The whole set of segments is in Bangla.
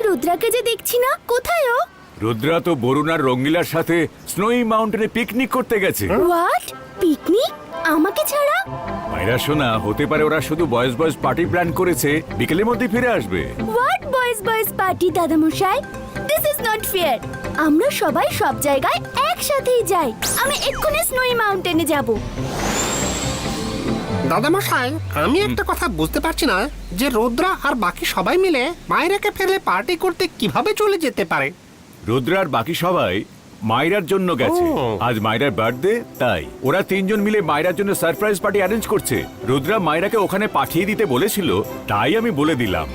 রুদ্রাকে যে দেখছি না, কোথায় ও? রুদ্রা তো বরুণ আর রঙ্গিলার সাথে স্নোই মাউন্টেনে পিকনিক করতে গেছে। হোয়াট? পিকনিক? আমাকে ছাড়া? মাইরা শোনা, হতে পারে ওরা শুধু বয়েজ বয়েজ পার্টি প্ল্যান করেছে, বিকেলের মধ্যে ফিরে আসবে। হোয়াট বয়েজ বয়েজ পার্টি দাদামশাই? This is not fair. আমরা সবাই সব জায়গায় একসাথেই যাই। আমি এক্ষুনি স্নোই মাউন্টেনে যাব। দাদামশাই, আমি একটা কথা বুঝতে পারছি না যে রুদ্রা আর বাকি সবাই মিলে মায়েরাকে ফেলে পার্টি করতে কিভাবে চলে যেতে পারে। রুদ্রা আর বাকি সবাই মাইরার জন্য গেছে। ও। আজ মাইরার বার্থডে, তাই ওরা তিনজন মিলে মাইরার জন্য সারপ্রাইজ পার্টি অ্যারেঞ্জ করছে। রুদ্রা মাইরাকে ওখানে পাঠিয়ে দিতে বলেছিল, তাই আমি বলে দিলাম।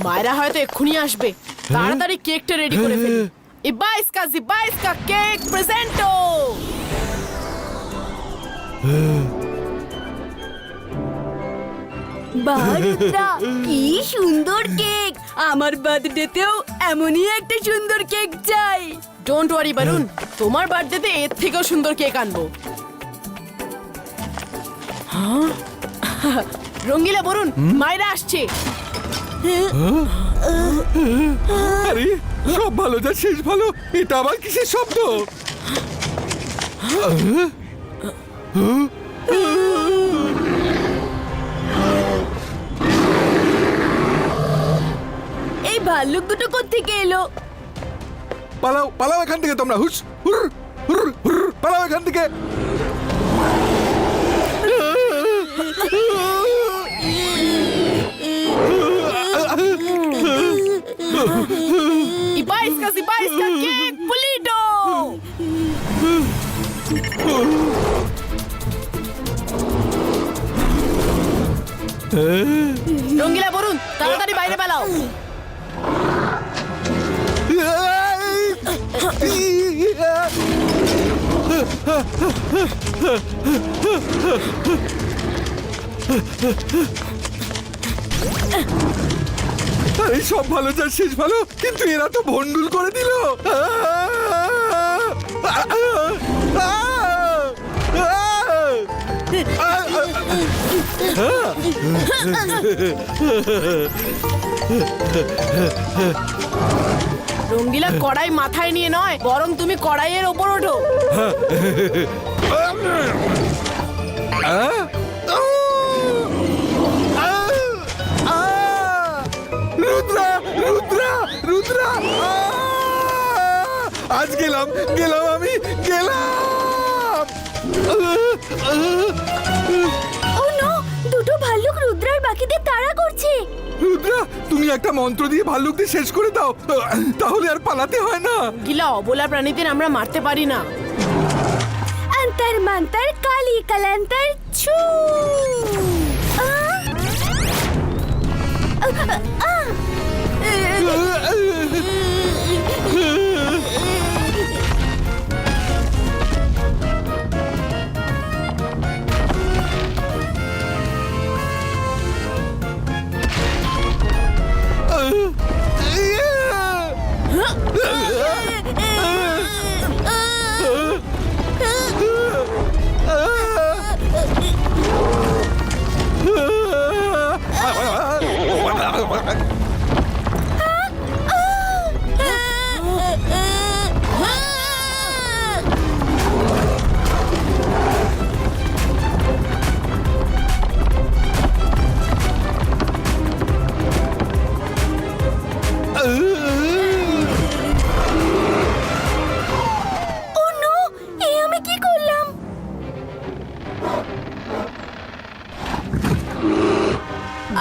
মায়েরা হয়তো এক্ষুনি আসবে। তাড়াতাড়ি কেকটা রেডি করে ফেলি। জিব্বা কেক প্রেজেন্টো। বাহ রুদ্রা, কি সুন্দর কেক! আমার বার্থডেতেও এমনই একটা সুন্দর কেক চাই। ডোন্ট ওয়ারি বরুণ, তোমার বার্থডেতে এর থেকেও সুন্দর কেক আনবো। হ্যাঁ? রঙ্গিলা বরুণ, মায়েরা আসছে। আরে সব ভালো যা শেষ ভালো, এটা আবার কিসের শব্দ? এই ভাল্লুক দুটো কোত্থেকে এলো? পালাও পালাও এখান থেকে তোমরা, হুস হুর হুর হুর, পালাও এখান থেকে। জিব্বা কেক পুলিটো। রঙ্গিলা বরুণ, তাড়াতাড়ি বাইরে পালাও। আরে সব ভালো যা শেষ ভালো, কিন্তু এরা তো ভন্ডুল করে দিল। রঙ্গিলা কড়াই মাথায় নিয়ে নয়, বরং তুমি কড়াইয়ের ওপর ওঠো। রুদ্রা রুদ্রা রুদ্রা, আজ গেলাম গেলাম আমি গেলাম। ও নো, দুটো ভাল্লুক রুদ্রার বাকিদের তাড়া করছে। রুদ্রা, তুমি একটা মন্ত্র দিয়ে ভাল্লুকদের শেষ করে দাও, তাহলে আর পালাতে হয় না। গিলা, অবলা প্রাণীদের আমরা মারতে পারি না। অন্তর মন্তর কালি কলন্তর ছু।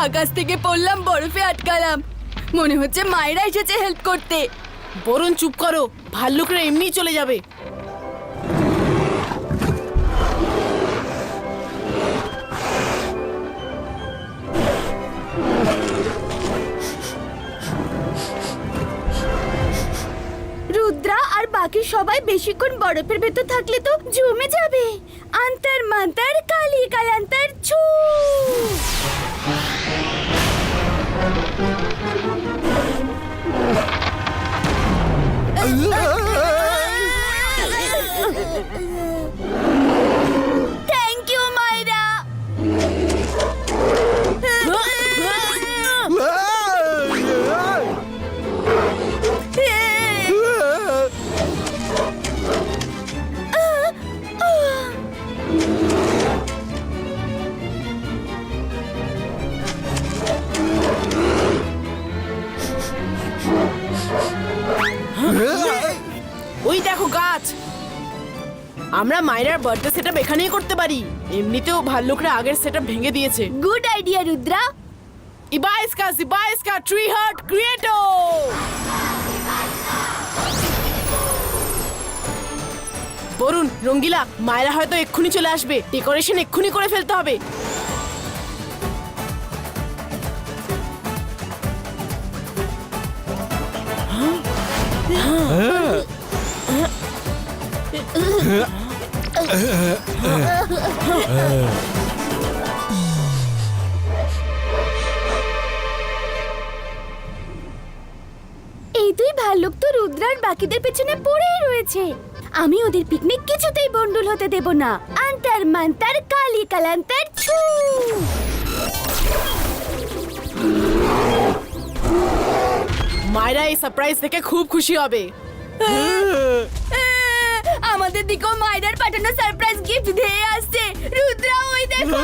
আকাশ থেকে পড়লাম, বরফে আটকালাম। মনে হচ্ছে মায়েরা এসেছে হেল্প করতে। বরুণ চুপ করো, ভাল্লুকরা এমনিই চলে যাবে। রুদ্রা আর বাকি সবাই বেশিক্ষণ বরফের ভেতর থাকলে তো জমে যাবে। আন্তর মান্তর কালি কালান্তর ছু। থ্যাংক ইউ মাইরা। ওই দেখো গাছ। আমরা মায়েরার বার্থডে সেটআপ এখানেই করতে পারি। এমনিতেও ভাল্লুকরা আগের সেটআপ ভেঙে দিয়েছে। Good idea Rudra. ইবাইস্কা ট্রি হার্ট ক্রিয়েটো। বরুণ, রঙ্গিলা, মায়েরা হয়তো এক্ষুনি চলে আসবে। ডেকোরেশন এক্ষুনি করে ফেলতে হবে। এই দুই ভাল্লুক তো রুদ্রার বাকিদের পেছনে পড়েই রয়েছে। আমি ওদের পিকনিক কিছুতেই বন্ডুল হতে দেব না। আন্তর মান্তর কালি কালান্তর ছু। মায়েরা এই সারপ্রাইজ থেকে খুব খুশি হবে। আমাদের দিকেও মাইরার পাঠানো সারপ্রাইজ গিফট দিয়ে আসছে। রুদ্রা, ওই দেখো।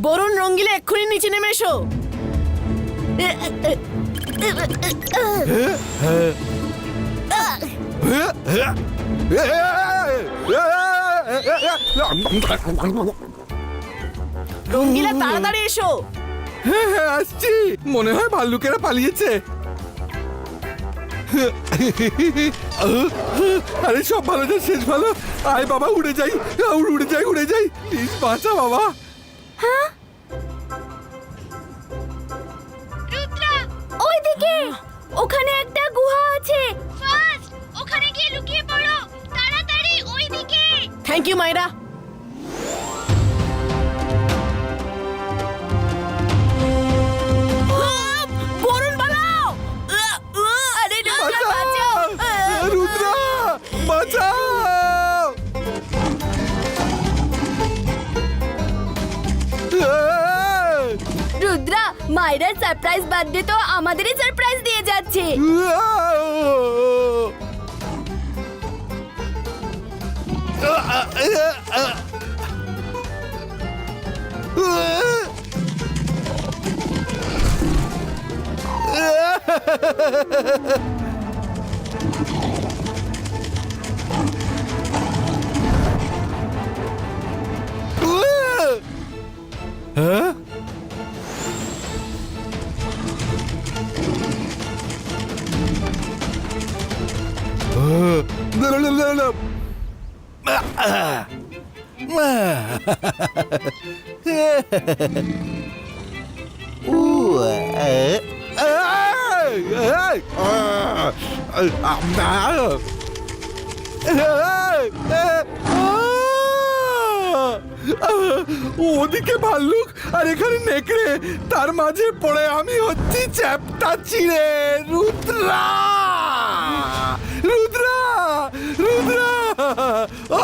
বরুণ, রঙ্গিলা, এক্ষুনি নিচে নেমে এসো। রঙ্গিলা, তাড়াতাড়ি এসো। হ্যাঁ হ্যাঁ আসছি। মনে হয় ভাল্লুকেরা পালিয়েছে। আরে সব ভালো যা শেষ ভালো। আয় বাবা, উড়ে যাই, উড়ে যাই, উড়ে যাই। প্লিজ বাঁচা বাবা। রুদ্রা, ওইদিকে ওখানে একটা গুহা আছে। ফাস্ট, ওখানে গিয়ে লুকিয়ে পড়ো। তাড়াতাড়ি ওইদিকে। থ্যাংক ইউ মায়েরা। বরুণ, পালাও। আরে রুদ্রা, বাঁচাও। রুদ্রা, বাঁচাও। রুদ্রা, মাইরার সারপ্রাইজ বার্থডে তো আমাদেরই সারপ্রাইজ দিয়ে যাচ্ছে। ওদিকে ভাল্লুক আর এখানে নেকড়ে, তার মাঝে পড়ে আমি হচ্ছি চ্যাপটা চিড়ে। রুদ্রা, রুদ্রা, রুদ্রা! ও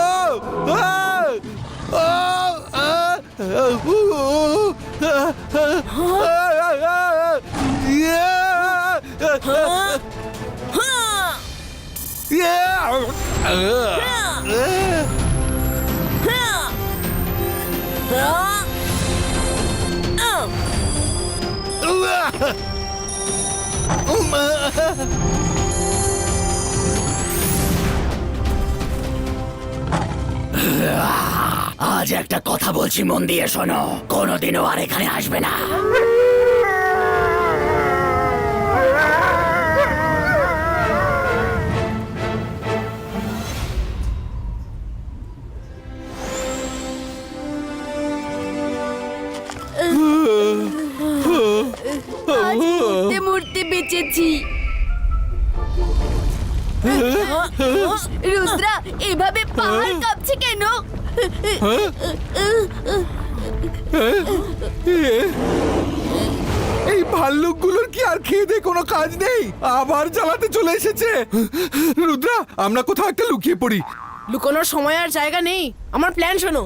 আজ একটা কথা বলছি, মন দিয়ে শোনো, কোনোদিনও আর এখানে আসবে না। আজ মরতে মরতে বেঁচেছি। রুদ্রা, এভাবে পাহাড় কাঁপছে কেন? এই ভাল্লুকগুলোর কি আর খেয়ে দিয়ে কোনো কাজ নেই? আবার জ্বালাতে চলে এসেছে। রুদ্রা, আমরা কোথাও একটা লুকিয়ে পড়ি। লুকোনোর সময় আর জায়গা নেই। আমার প্ল্যান শোনো।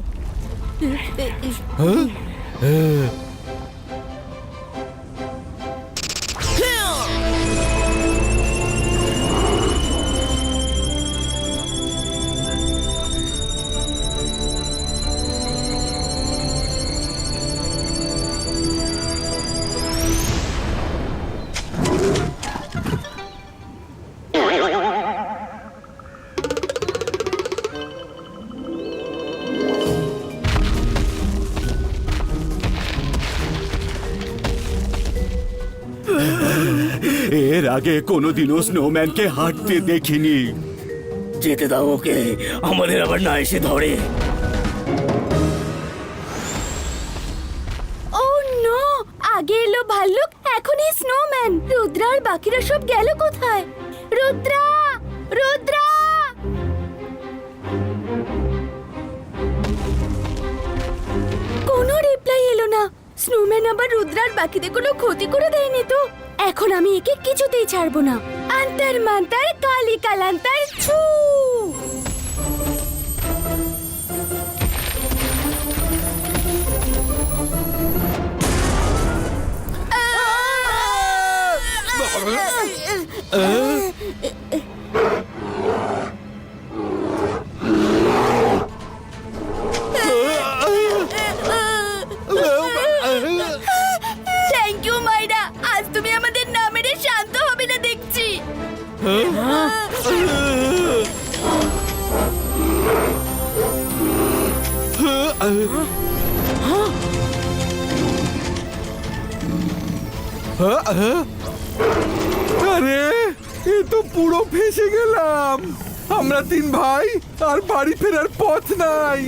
এর আগে কোনোদিনও স্নোম্যানকে হাঁটতে দেখিনি। যেতে দাও ওকে, আমাদের আবার না এসে ধরে। ও নো! আগে এলো ভাল্লুক, এখন এই স্নোম্যান। রুদ্রা আর বাকিরা সব গেল কোথায়? রুদ্রা, রুদ্রা! কোনো রিপ্লাই এলো না। স্নোম্যান আবার রুদ্রার বাকিদের কোনো ক্ষতি করে দেয়নি তো? এখন আমি একে কিছুতেই ছাড়বো না। আন্তর মান্তর কালি কালান্তর ছু! থ্যাংক ইউ মাইরা, আজ তুমি আমাদের না মেরে শান্ত হবে না দেখছি। আরে, এ তো পুরো ফেসে গেলাম। আমরা তিন ভাই, আর বাড়ি ফেরার পথ নাই।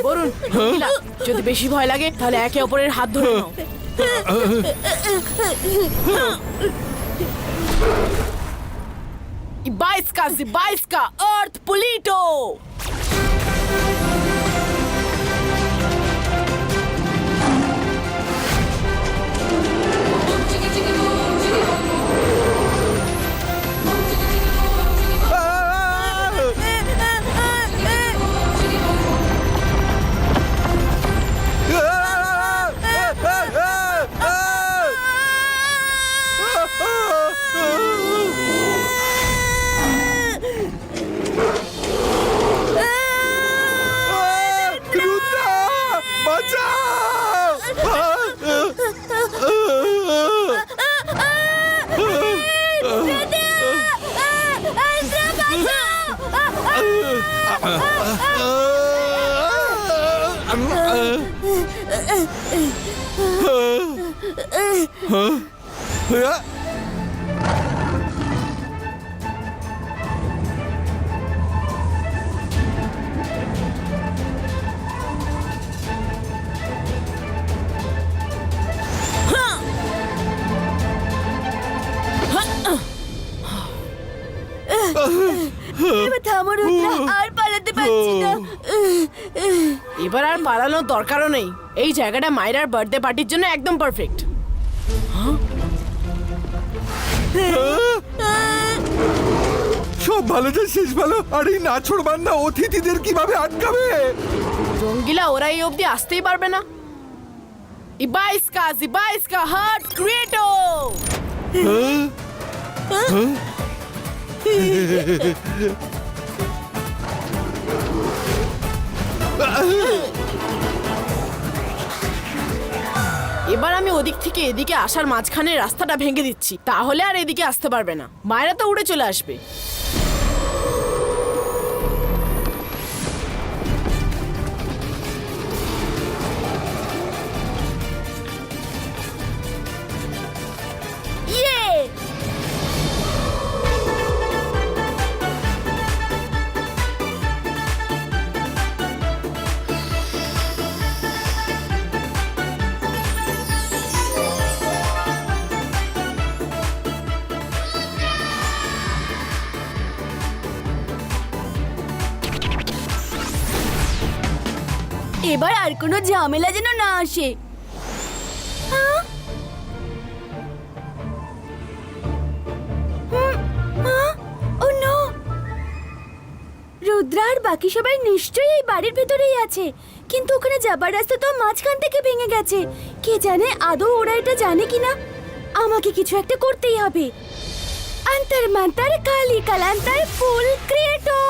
বরুণ, নীলা, যদি বেশি ভয় লাগে তাহলে একে অপরের হাত ধরে নাও। Ibaiska, Earth Polito! এবার থামো রুদ্রা, আর পালাতে পারছি না। এবার আর পালানোর দরকারও নেই। এই জায়গাটা মায়েরার বার্থডে পার্টির জন্য একদম পারফেক্ট। সব ভালো যে শেষ ভালো, আর এই নাছোড় বান্দা অতিথিদের কিভাবে আটকাবে? রঙ্গিলা ওরা এই অবধি আসতেই পারবে না। ইবাইস্কা হার্ট ক্রিয়েটো। এবার আমি ওদিক থেকে এদিকে আসার মাঝখানে রাস্তাটা ভেঙে দিচ্ছি, তাহলে আর এদিকে আসতে পারবে না। মায়েরা তো উড়ে চলে আসবে। ইয়ে! এবার আর কোনো ঝামেলা যেন না আসে। হ্যাঁ? ও নো! রুদ্রা আর বাকি সবাই নিশ্চয়ই এই বাড়ির ভেতরেই আছে, কিন্তু ওখানে যাবার রাস্তা তো মাঝখান থেকে ভেঙে গেছে। কে জানে আদৌ ওরা এটা জানে কিনা। আমাকে কিছু একটা করতেই হবে। অন্তর মন্তর কালি কালান্তর ফুল ক্রিয়েটো।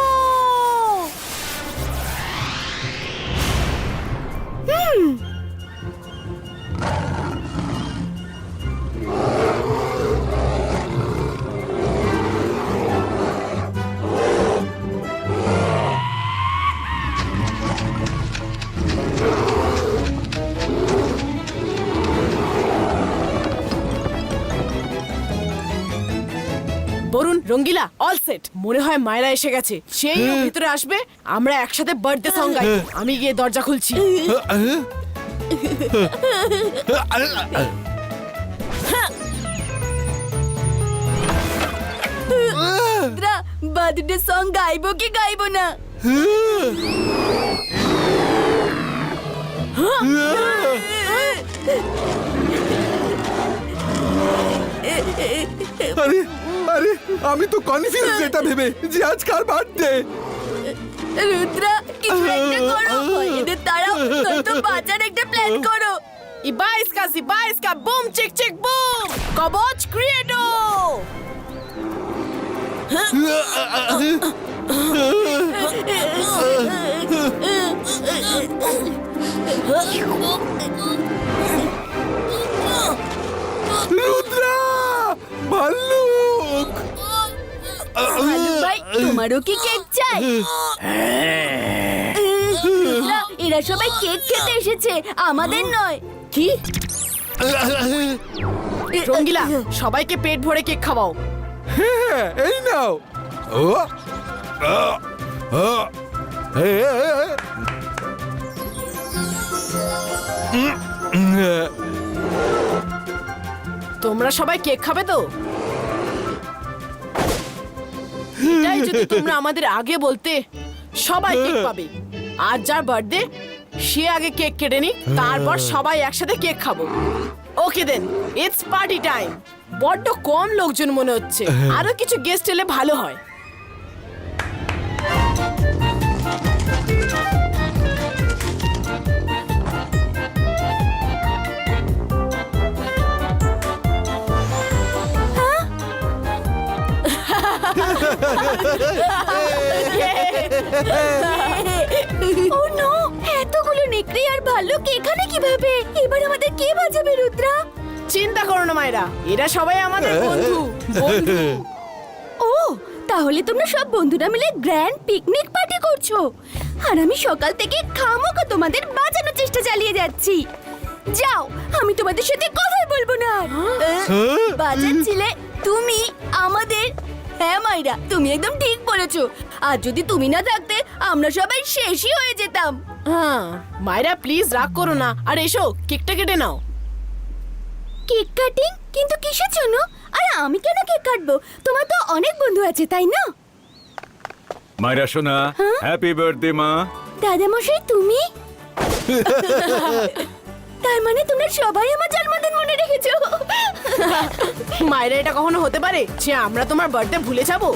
বরুণ, রঙ্গিলা, অল সেট। মনে হয় মায়েরা এসে গেছে। সেই ভিতরে আসবে, আমরা একসাথে বার্থডে সং গাই। আমি গিয়ে দরজা খুলছি। রুদ্রা, বার্থডে সং গাইবো কি গাইবো না? আরে আরে, আমি তো কনফিউজ এটা ভেবে যে আজ কার বার্থডে। রুদ্রা, কিছু একটা করো, এদের তাড়াও, নয়তো বাঁচার একটা প্ল্যান করো। ইবাইস্কা বুম চিক চিক বুম। কবচ ক্রিয়েটো। রুদ্রা, ভাল্লুক! ভালুক ভাই, তোমারও কি কেক চাই? রুদ্রা, এরা সবাই কেক খেতে এসেছে, আমাদের নয়। কি? রঙ্গিলা, সবাইকে পেট ভরে কেক খাওয়াও। হ্যাঁ, এই নাও। ও তোমরা সবাই কেক খাবে তো? এটাই যদি তোমরা আমাদের আগে বলতে, সবাই কেক পাবে। আর যার বার্থডে সে আগে কেক কেটে নি, তারপর সবাই একসাথে কেক খাবো। ওকে দেন, ইটস পার্টি টাইম। বড্ড কম লোকজন মনে হচ্ছে, আরো কিছু গেস্ট এলে ভালো হয়। ও নো, এতগুলো নেকড়ে আর ভাল্লুক এখানে কিভাবে? এবার আমাদের কে বাঁচাবে রুদ্রা? চিন্তা করো না মায়েরা, এরা সবাই আমাদের বন্ধু। বন্ধু। ও, তাহলে তোমরা সব বন্ধুরা মিলে গ্র্যান্ড পিকনিক পার্টি করছো, আর আমি সকাল থেকে খামোকা তোমাদের বাঁচানোর চেষ্টা চালিয়ে যাচ্ছি। যাও, আমি তোমাদের সাথে কথাই বলবো না। বাঁচাচ্ছিলে তুমি আমাদের। হ্যাঁ মাইরা, তুমি একদম ঠিক বলেছো। আর যদি তুমি না থাকতে আমরা সবাই শেষই হয়ে যেতাম। হ্যাঁ মায়েরা, প্লিজ রাগ করো না, আর এসো কেকটা কেটে নাও। Cake cutting? কিন্তু কিসের জন্য? আর আমি কেন কেক কাটবো? তোমার তো অনেক বন্ধু আছে, তাই না? মায়েরা শোনা, হ্যাপি বার্থডে মা। দাদামশাই তুমি তার মানে তোমরা সবাই আমার জন্মদিন মনে রেখেছো। মায়েরা এটা কখনো হতে পারে যে আমরা তোমার বার্থডে ভুলে যাবো?